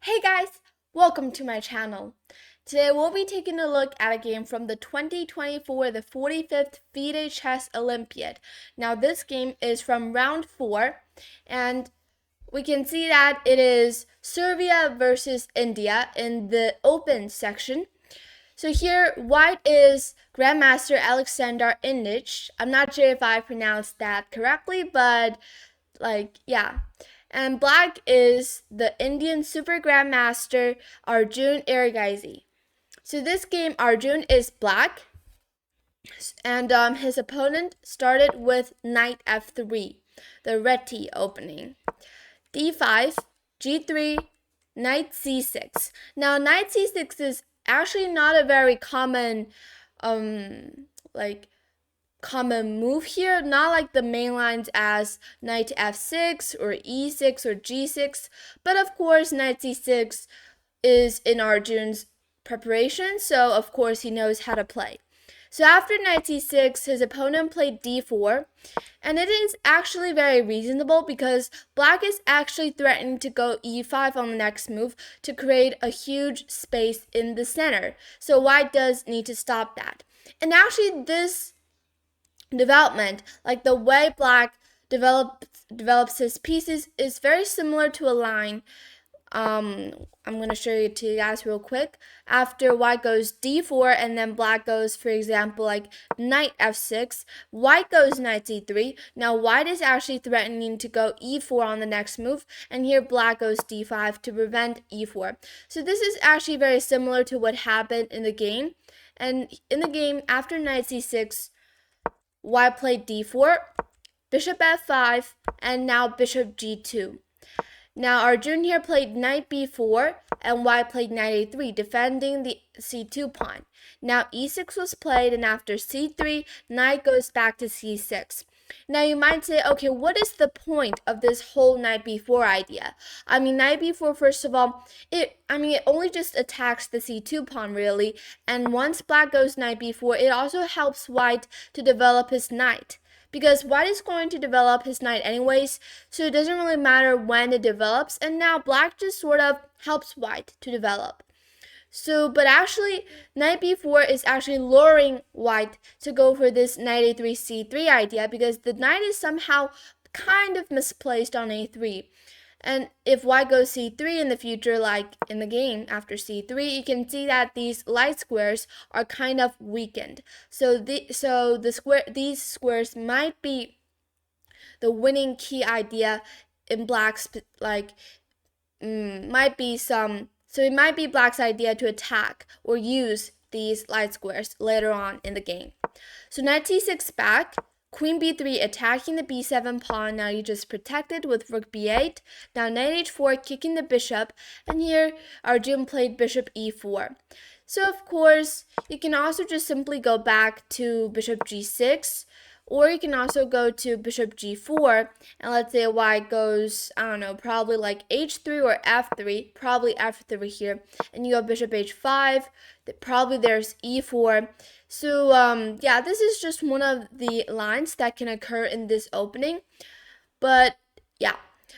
Hey guys, welcome to my channel. Today we'll be taking a look at a game from the 2024 the 45th FIDE Chess Olympiad. Now this game is from round 4 and we can see that it is Serbia versus India in the open section. So here white is Grandmaster Aleksandar Indjic. I'm not sure if I pronounced that correctly, but yeah. And black is the Indian Super Grandmaster Arjun Erigaisi. So this game, Arjun is black, and his opponent started with knight f3, the reti opening. d5, g3, knight c6. Now, knight c6 is actually not a very common, common move here, not like the main lines as knight f6 or e6 or g6, but of course knight c6 is in Arjun's preparation, so of course he knows how to play. So after knight c6, his opponent played d4, and it is actually very reasonable because black is actually threatening to go e5 on the next move to create a huge space in the center. So white does need to stop that. And actually this development, like the way black develops his pieces, is very similar to a line. I'm going to show it to you guys real quick. After white goes d4 and then black goes, for example, like knight f6, white goes knight c3. Now white is actually threatening to go e4 on the next move, and here black goes d5 to prevent e4. So this is actually very similar to what happened in the game. And in the game, after knight c6, white played d4, bishop f5, and now bishop g2. Now Arjun here played knight b4, and white played knight a3, defending the c2 pawn. Now e6 was played, and after c3, knight goes back to c6. Now you might say, okay, what is the point of this whole knight b4 idea? I mean, knight b4, first of all, it only just attacks the c2 pawn, really. And once black goes knight b4, it also helps white to develop his knight, because white is going to develop his knight anyways, so it doesn't really matter when it develops, and now black just sort of helps white to develop. So, but actually, knight b4 is actually luring white to go for this knight a3 c3 idea, because the knight is somehow kind of misplaced on a3. And if white goes c3 in the future, like in the game after c3, you can see that these light squares are kind of weakened. So these squares might be the winning key idea in black's, so it might be black's idea to attack or use these light squares later on in the game. So knight c6 back, queen b3 attacking the b7 pawn. Now you just protected with rook b8. Now knight h4 kicking the bishop, and here Arjun played bishop e4. So of course you can also just simply go back to bishop g6, or you can also go to bishop g4, and let's say white goes, I don't know, probably like h3 or f3, probably f3 here, and you go bishop h5, probably there's e4. So yeah, this is just one of the lines that can occur in this opening. But yeah,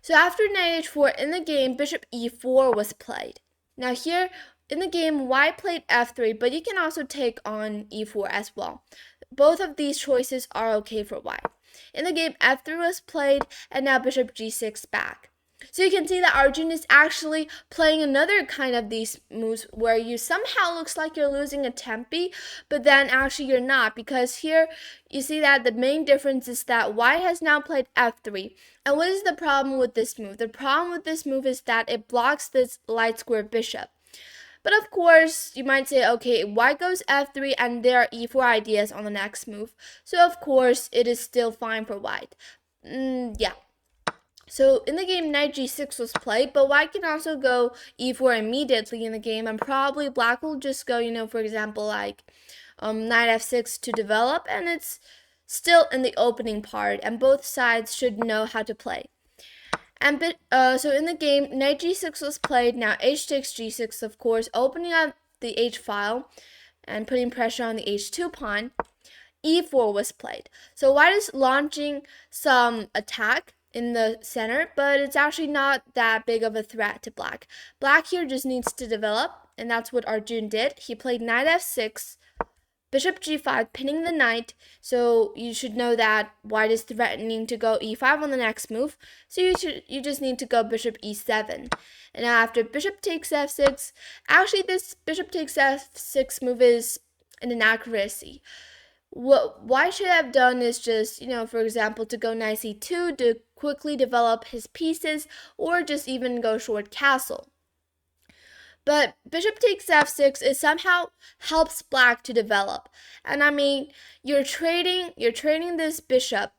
so after knight h4 in the game, bishop e4 was played. Now here in the game, white played f3, but you can also take on e4 as well. Both of these choices are okay for white. In the game, f3 was played, and now bishop g6 back. So you can see that Arjun is actually playing another kind of these moves where you somehow looks like you're losing a tempi, but then actually you're not, because here you see that the main difference is that white has now played f3. And what is the problem with this move? The problem with this move is that it blocks this light square bishop. But of course, you might say, okay, white goes f3 and there are e4 ideas on the next move. So of course, it is still fine for white. Yeah. So in the game, knight g6 was played, but white can also go e4 immediately in the game, and probably black will just go, for example, like knight f6 to develop, and it's still in the opening part, and both sides should know how to play. And so in the game, knight g6 was played. Now h takes g6, of course, opening up the h file and putting pressure on the h2 pawn. e4 was played. So white is launching some attack in the center, but it's actually not that big of a threat to black. Black here just needs to develop, and that's what Arjun did. He played knight f6, bishop g5, pinning the knight, so you should know that white is threatening to go e5 on the next move, so you just need to go bishop e7. And now after bishop takes f6, actually this bishop takes f6 move is an inaccuracy. What white should have done is just, for example, to go knight c2 to quickly develop his pieces, or just even go short castle. But bishop takes f6, it somehow helps black to develop. And I mean, you're trading this bishop,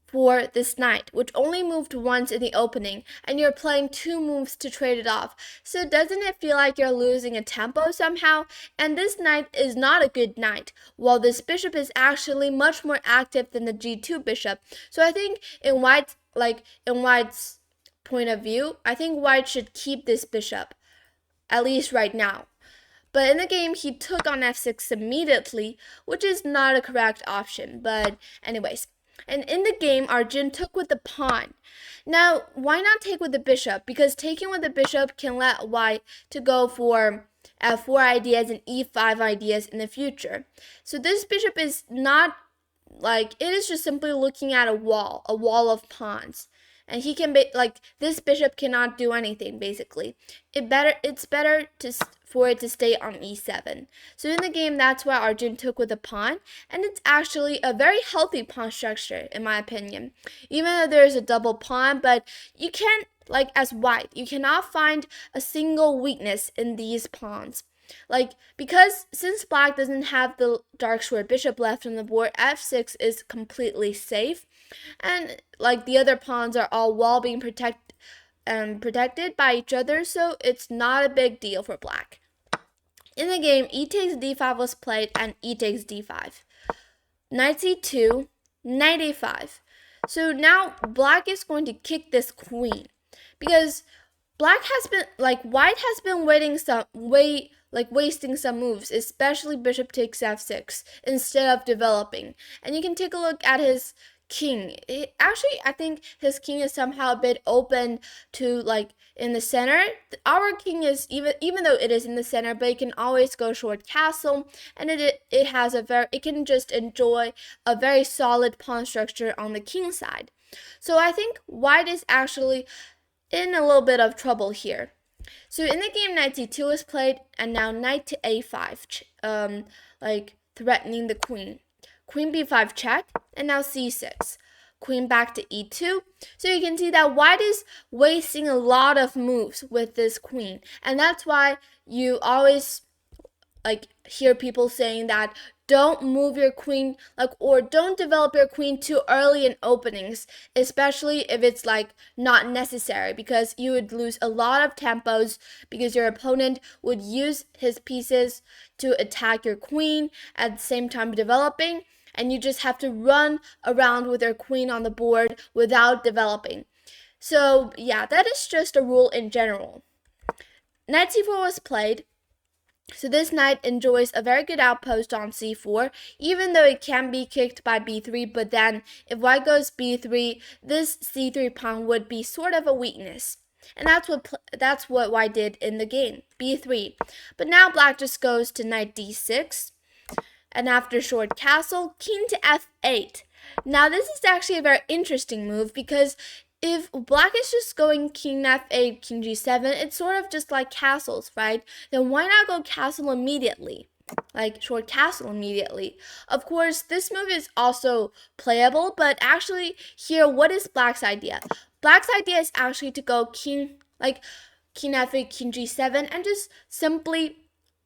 for this knight, which only moved once in the opening, and you're playing 2 moves to trade it off. So doesn't it feel like you're losing a tempo somehow? And this knight is not a good knight, while this bishop is actually much more active than the g2 bishop. So I think in white's point of view, I think white should keep this bishop, at least right now. But in the game, he took on f6 immediately, which is not a correct option. But anyways, and in the game, Arjun took with the pawn. Now, why not take with the bishop? Because taking with the bishop can let white to go for f4 ideas and e5 ideas in the future. So this bishop is not it is just simply looking at a wall of pawns. And he can be this bishop cannot do anything basically. It's better for it to stay on e7. So in the game, that's why Arjun took with a pawn, and it's actually a very healthy pawn structure in my opinion. Even though there's a double pawn, but you can't as white, you cannot find a single weakness in these pawns. Because since black doesn't have the dark square bishop left on the board, f6 is completely safe. And the other pawns are all well being protected by each other, so it's not a big deal for black. In the game, e takes d5 was played, and e takes d5. Knight c2, knight a5. So now black is going to kick this queen, because white has been wasting some moves, especially bishop takes f6, instead of developing. And you can take a look at his king. I think his king is somehow a bit open to in the center. Our king is even though it is in the center, but it can always go short castle, and it can just enjoy a very solid pawn structure on the king side. So I think white is actually in a little bit of trouble here. So in the game, knight c2 is played, and now knight to a5, threatening the queen. Queen b5 check, and now c6. Queen back to e2. So you can see that white is wasting a lot of moves with this queen. And that's why you always hear people saying that don't move your queen or don't develop your queen too early in openings, especially if it's not necessary, because you would lose a lot of tempos because your opponent would use his pieces to attack your queen at the same time developing, and you just have to run around with your queen on the board without developing. So yeah, that is just a rule in general. Knight c4 was played. So this knight enjoys a very good outpost on c4, even though it can be kicked by b3, but then if white goes b3, this c3 pawn would be sort of a weakness. And that's what white did in the game, b3. But now black just goes to knight d6, and after short castle, king to f8. Now this is actually a very interesting move, because if black is just going king f8, king g7, it's sort of just like castles, right? Then why not go castle immediately? Short castle immediately. Of course, this move is also playable, but actually here, what is black's idea? Black's idea is actually to go king f8, king g7, and just simply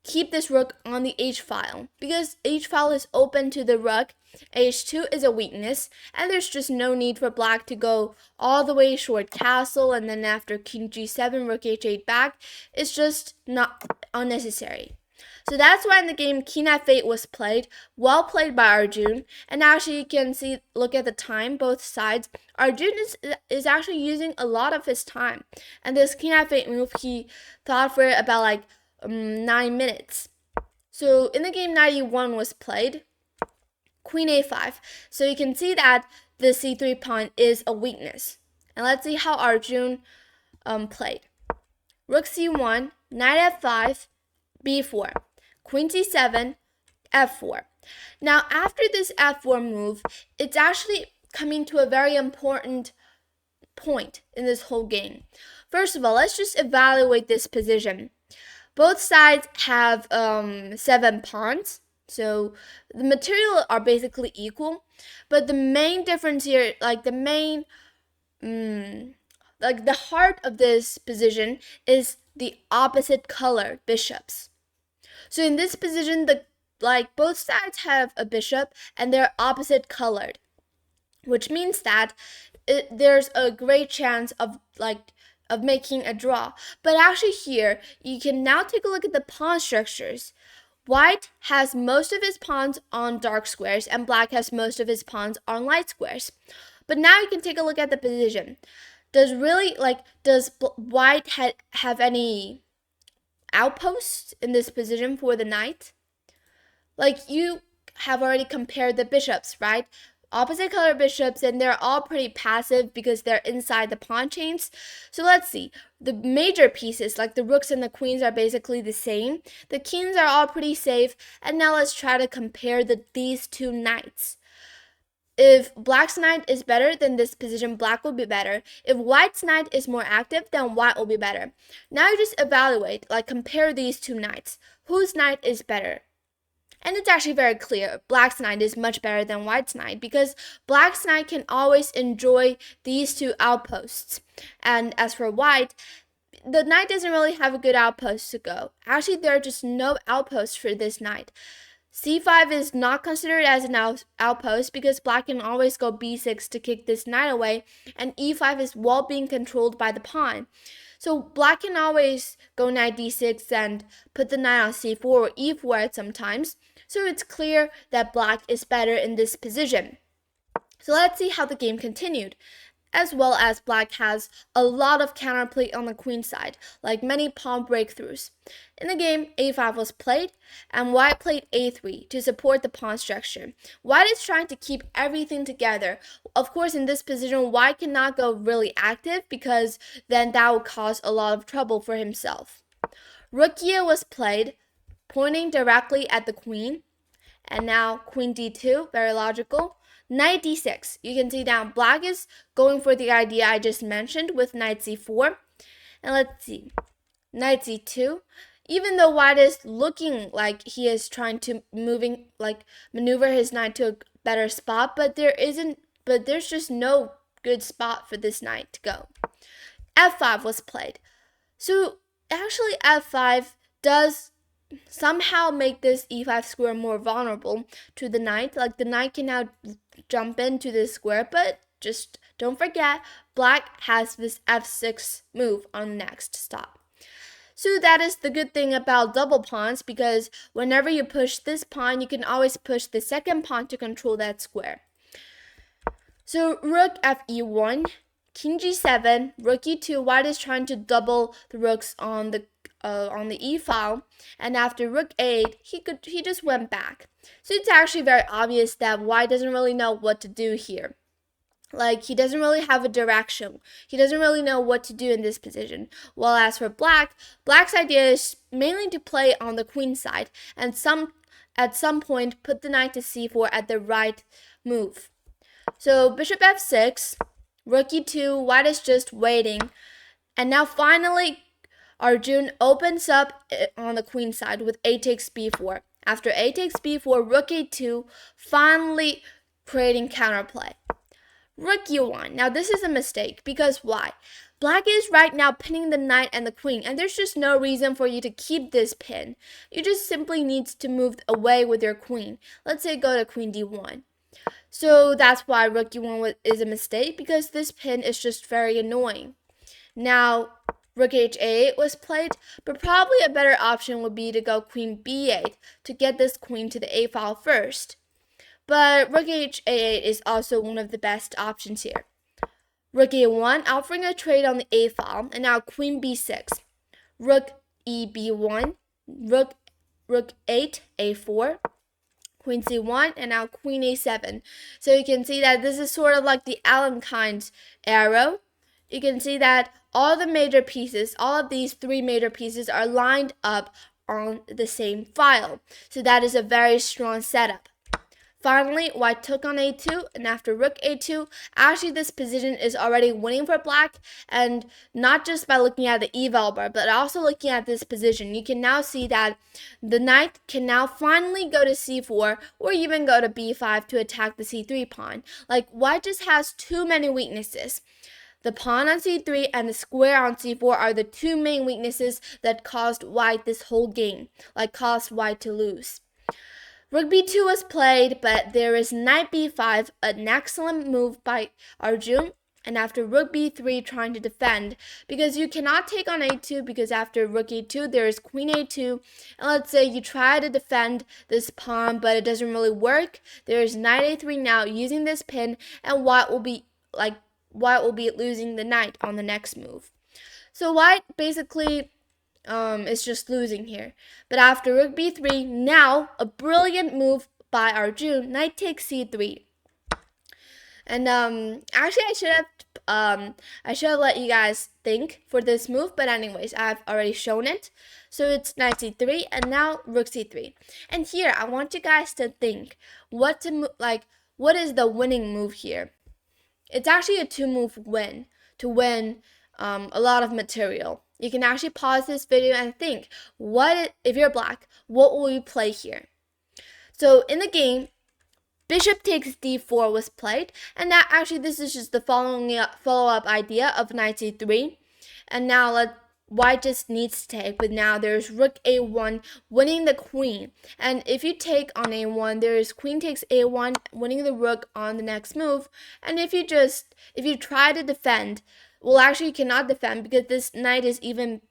keep this rook on the h-file, because h-file is open to the rook. h2 is a weakness, and there's just no need for black to go all the way short castle, and then after king g7, rook h8 back. It's just not unnecessary. So that's why in the game, king f8 was played. Well played by Arjun. And actually you can see, look at the time, both sides. Arjun is actually using a lot of his time. And this king f8 move, he thought for about 9 minutes. So in the game, knight e1 was played. queen a5. So you can see that the c3 pawn is a weakness. And let's see how Arjun played. Rook c1, knight f5, b4, queen c7, f4. Now, after this f4 move, it's actually coming to a very important point in this whole game. First of all, let's just evaluate this position. Both sides have 7 pawns, so the material are basically equal, but the main difference here, like the main like the heart of this position is the opposite color bishops. So in this position, both sides have a bishop and they're opposite colored, which means that there's a great chance of making a draw. But actually here, you can now take a look at the pawn structures. White has most of his pawns on dark squares and black has most of his pawns on light squares. But now you can take a look at the position. Does white have any outposts in this position for the knight? Like, you have already compared the bishops, right? Opposite color bishops, and they're all pretty passive because they're inside the pawn chains. So let's see. The major pieces, like the rooks and the queens, are basically the same. The kings are all pretty safe. And now let's try to compare these two knights. If black's knight is better, then this position black will be better. If white's knight is more active, then white will be better. Now you just evaluate, compare these two knights. Whose knight is better? And it's actually very clear. Black's knight is much better than white's knight because black's knight can always enjoy these two outposts. And as for white, the knight doesn't really have a good outpost to go. Actually, there are just no outposts for this knight. c5 is not considered as an outpost because black can always go b6 to kick this knight away, and e5 is well being controlled by the pawn. So black can always go knight d6 and put the knight on c4 or e4 at some times. So it's clear that black is better in this position. So let's see how the game continued. As well as black has a lot of counterplay on the queen side, like many pawn breakthroughs. In the game, a5 was played, and white played a3 to support the pawn structure. White is trying to keep everything together. Of course, in this position, white cannot go really active because then that would cause a lot of trouble for himself. Rook e was played, pointing directly at the queen, and now queen d2, very logical. Knight d6, you can see down black is going for the idea I just mentioned with knight c4. And let's see, knight c2, even though white is looking like he is trying to maneuver his knight to a better spot, but there's just no good spot for this knight to go. f5 was played. So actually f5 does somehow make this e5 square more vulnerable to the knight. Like, the knight can now jump into this square, but just don't forget, black has this f6 move on the next stop. So that is the good thing about double pawns, because whenever you push this pawn, you can always push the second pawn to control that square. So rook fe1, king g7, rook e2. White is trying to double the rooks on the e file, and after rook a8, he just went back. So it's actually very obvious that white doesn't really know what to do here. Like, he doesn't really have a direction. He doesn't really know what to do in this position. While as for black's idea is mainly to play on the queen side and at some point put the knight to c4 at the right move. So bishop f6, rook e2, white is just waiting, and now finally Arjun opens up on the queen side with a takes b4. After a takes b4, rook a2, finally creating counterplay. Rook e1. Now this is a mistake, because why? Black is right now pinning the knight and the queen, and there's just no reason for you to keep this pin. You just simply need to move away with your queen. Let's say go to queen d1. So that's why rook e1 is a mistake, because this pin is just very annoying. Now rook h8 was played, but probably a better option would be to go queen b8 to get this queen to the a file first. But rook h8 is also one of the best options here. Rook a1, offering a trade on the a file, and now queen b6. Rook e b1, rook 8 a4, Queen c1, and now Queen a7. So you can see that this is sort of like the Alenkind's arrow. You can see that all the major pieces, all of these 3 major pieces are lined up on the same file. So that is a very strong setup. Finally, white took on a2, and after rook a2, actually this position is already winning for black, and not just by looking at the eval bar, but also looking at this position. You can now see that the knight can now finally go to c4, or even go to b5 to attack the c3 pawn. Like, white just has too many weaknesses. The pawn on c3 and the square on c4 are the 2 main weaknesses that caused white this whole game, like caused white to lose. Rook b2 was played, but there is knight b5, an excellent move by Arjun, and after rook b3 trying to defend, because you cannot take on a2, because after rook e2 there is queen a2, and let's say you try to defend this pawn but it doesn't really work. There is knight a3 now using this pin, and white will be losing the knight on the next move. So white basically is just losing here. But after rook b3, now a brilliant move by Arjun, knight takes c3. And actually I should have let you guys think for this move, but anyways, I've already shown it. So it's knight c3, and now rook c3. And here I want you guys to think what is the winning move here. It's actually a 2-move win to win a lot of material. You can actually pause this video and think, if you're black, what will you play here? So in the game, bishop takes d4 was played, and that actually this is just the follow-up idea of knight c3. And now white just needs to take, but now there's rook a1 winning the queen. And if you take on a1, there's queen takes a1 winning the rook on the next move. And if you try to defend, well, actually you cannot defend because this knight is even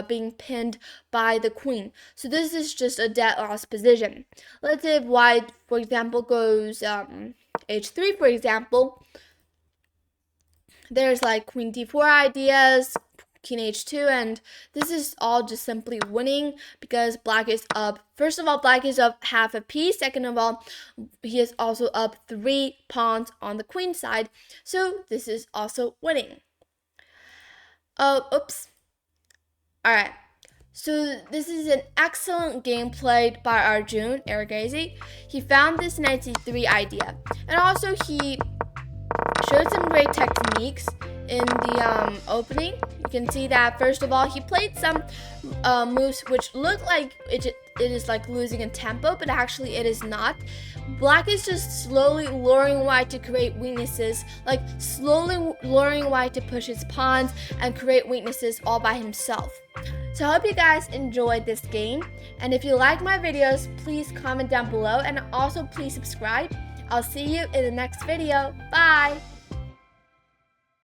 being pinned by the queen. So this is just a dead lost position. Let's say if white, for example, goes h3, for example, there's like queen d4 ideas, king h2, and this is all just simply winning because black is up. First of all, black is up half a piece. Second of all, he is also up 3 pawns on the queen side, so this is also winning. Oops. Alright, so this is an excellent game played by Arjun Erigaisi. He found this knight c3 idea, and also he showed some great techniques in the opening. You can see that first of all he played some moves which look like it is like losing a tempo, but actually it is not. Black is just slowly luring white to create weaknesses, like slowly luring white to push his pawns and create weaknesses all by himself. So I hope you guys enjoyed this game, and if you like my videos, please comment down below, and also please subscribe. I'll see you in the next video. Bye!